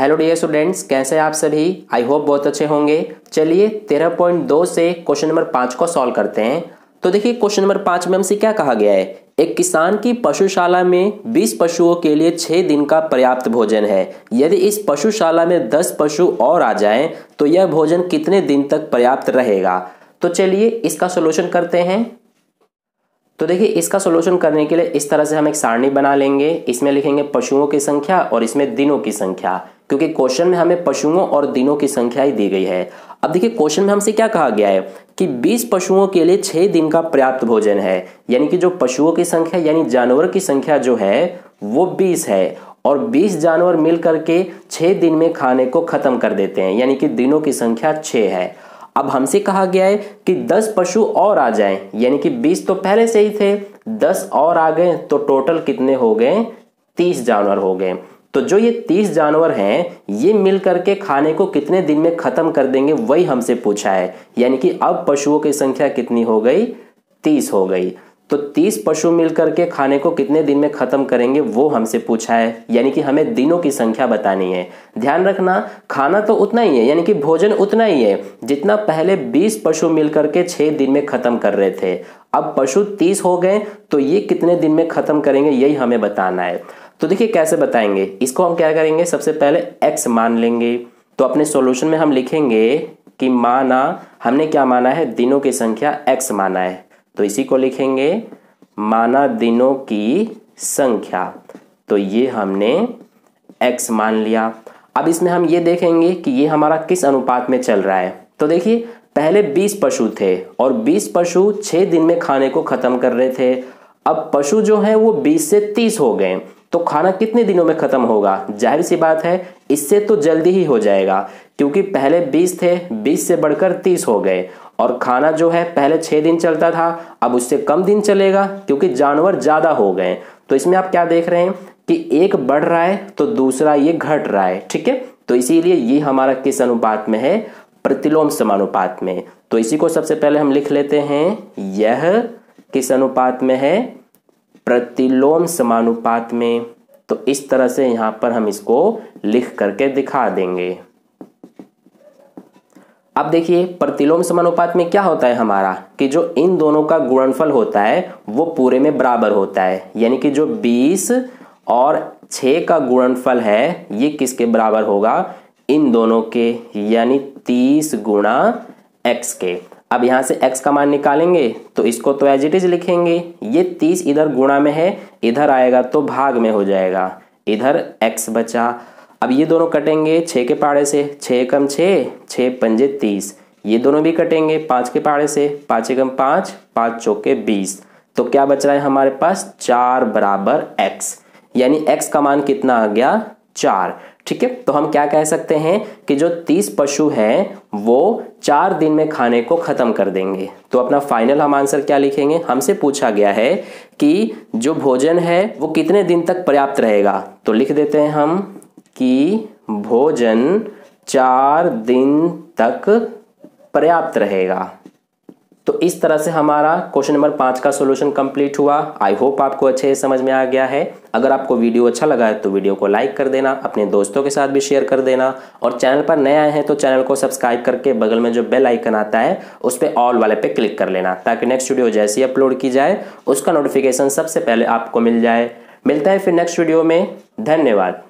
Hello dear students, कैसे हैं आप सभी। आई होप बहुत अच्छे होंगे। चलिए 13.2 से क्वेश्चन नंबर 5 को सॉल्व करते हैं। तो देखिए क्वेश्चन नंबर 5 में हमसे क्या कहा गया है। एक किसान की पशुशाला में 20 पशुओं के लिए 6 दिन का पर्याप्त भोजन है। यदि इस पशुशाला में 10 पशु और आ जाएं तो यह भोजन कितने दिन तक पर्याप्त रहेगा। तो चलिए इसका सोल्यूशन करते हैं। तो देखिए इसका सोल्यूशन करने के लिए इस तरह से हम एक सारणी बना लेंगे। इसमें लिखेंगे पशुओं की संख्या और इसमें दिनों की संख्या, क्योंकि क्वेश्चन में हमें पशुओं और दिनों की संख्या ही दी गई है। अब देखिए क्वेश्चन में हमसे क्या कहा गया है कि 20 पशुओं के लिए 6 दिन का पर्याप्त भोजन है। यानी कि जो पशुओं की संख्या यानी जानवर की संख्या जो है वो 20 है और 20 जानवर मिल करके 6 दिन में खाने को खत्म कर देते हैं, यानी कि दिनों की संख्या 6 है। अब हमसे कहा गया है कि 10 पशु और आ जाएं, यानी कि 20 तो पहले से ही थे, 10 और आ गए तो टोटल कितने हो गए, 30 जानवर हो गए। तो जो ये 30 जानवर हैं ये मिल करके खाने को कितने दिन में खत्म कर देंगे वही हमसे पूछा है। यानी कि अब पशुओं की संख्या कितनी हो गई, 30 हो गई। तो 30 पशु मिलकर के खाने को कितने दिन में खत्म करेंगे वो हमसे पूछा है, यानी कि हमें दिनों की संख्या बतानी है। ध्यान रखना खाना तो उतना ही है, यानी कि भोजन उतना ही है जितना पहले 20 पशु मिलकर के 6 दिन में खत्म कर रहे थे। अब पशु 30 हो गए तो ये कितने दिन में खत्म करेंगे यही हमें बताना है। तो देखिए कैसे बताएंगे, इसको हम क्या करेंगे, सबसे पहले x मान लेंगे। तो अपने सॉल्यूशन में हम लिखेंगे कि माना, हमने क्या माना है, दिनों की संख्या x माना है। तो इसी को लिखेंगे माना दिनों की संख्या। तो ये हमने x मान लिया। अब इसमें हम ये देखेंगे कि ये हमारा किस अनुपात में चल रहा है। तो देखिए पहले 20 पशु थे और 20 पशु 6 दिन में खाने को खत्म कर रहे थे। अब पशु जो है वो 20 से 30 हो गए तो खाना कितने दिनों में खत्म होगा। जाहिर सी बात है इससे तो जल्दी ही हो जाएगा, क्योंकि पहले 20 थे, 20 से बढ़कर 30 हो गए और खाना जो है पहले 6 दिन चलता था अब उससे कम दिन चलेगा क्योंकि जानवर ज्यादा हो गए। तो इसमें आप क्या देख रहे हैं कि एक बढ़ रहा है तो दूसरा ये घट रहा है, ठीक है। तो इसीलिए ये हमारा किस अनुपात में है, प्रतिलोम समानुपात में। तो इसी को सबसे पहले हम लिख लेते हैं, यह किस अनुपात में है, प्रतिलोम समानुपात में। तो इस तरह से यहां पर हम इसको लिख करके दिखा देंगे। अब देखिए प्रतिलोम समानुपात में क्या होता है हमारा कि जो इन दोनों का गुणनफल होता है वो पूरे में बराबर होता है। यानी कि जो 20 और 6 का गुणनफल है ये किसके बराबर होगा, इन दोनों के, यानी 30 गुणा x के। अब यहां से x का मान निकालेंगे तो इसको तो एज इट इज लिखेंगे। ये 30 इधर गुणा में है, इधर आएगा तो भाग में हो जाएगा, इधर x बचा। अब ये दोनों कटेंगे 6 के पाड़े से, 6 कम 6, 6 पंजे 30। ये दोनों भी कटेंगे 5 के पाड़े से, 5 कम 5, 5 चौके 20। तो क्या बच रहा है हमारे पास, 4 बराबर x, यानी x का मान कितना आ गया, 4। ठीक है, तो हम क्या कह सकते हैं कि जो 30 पशु हैं वो 4 दिन में खाने को खत्म कर देंगे। तो अपना फाइनल हम आंसर क्या लिखेंगे, हमसे पूछा गया है कि जो भोजन है वो कितने दिन तक पर्याप्त रहेगा। तो लिख देते हैं हम कि भोजन 4 दिन तक पर्याप्त रहेगा। तो इस तरह से हमारा क्वेश्चन नंबर 5 का सॉल्यूशन कंप्लीट हुआ। आई होप आपको अच्छे से समझ में आ गया है। अगर आपको वीडियो अच्छा लगा है तो वीडियो को लाइक कर देना, अपने दोस्तों के साथ भी शेयर कर देना और चैनल पर नए आए हैं तो चैनल को सब्सक्राइब करके बगल में जो बेल आइकन आता है उस पर ऑल वाले पे क्लिक कर लेना, ताकि नेक्स्ट वीडियो जैसे ही अपलोड की जाए उसका नोटिफिकेशन सबसे पहले आपको मिल जाए। मिलता है फिर नेक्स्ट वीडियो में। धन्यवाद।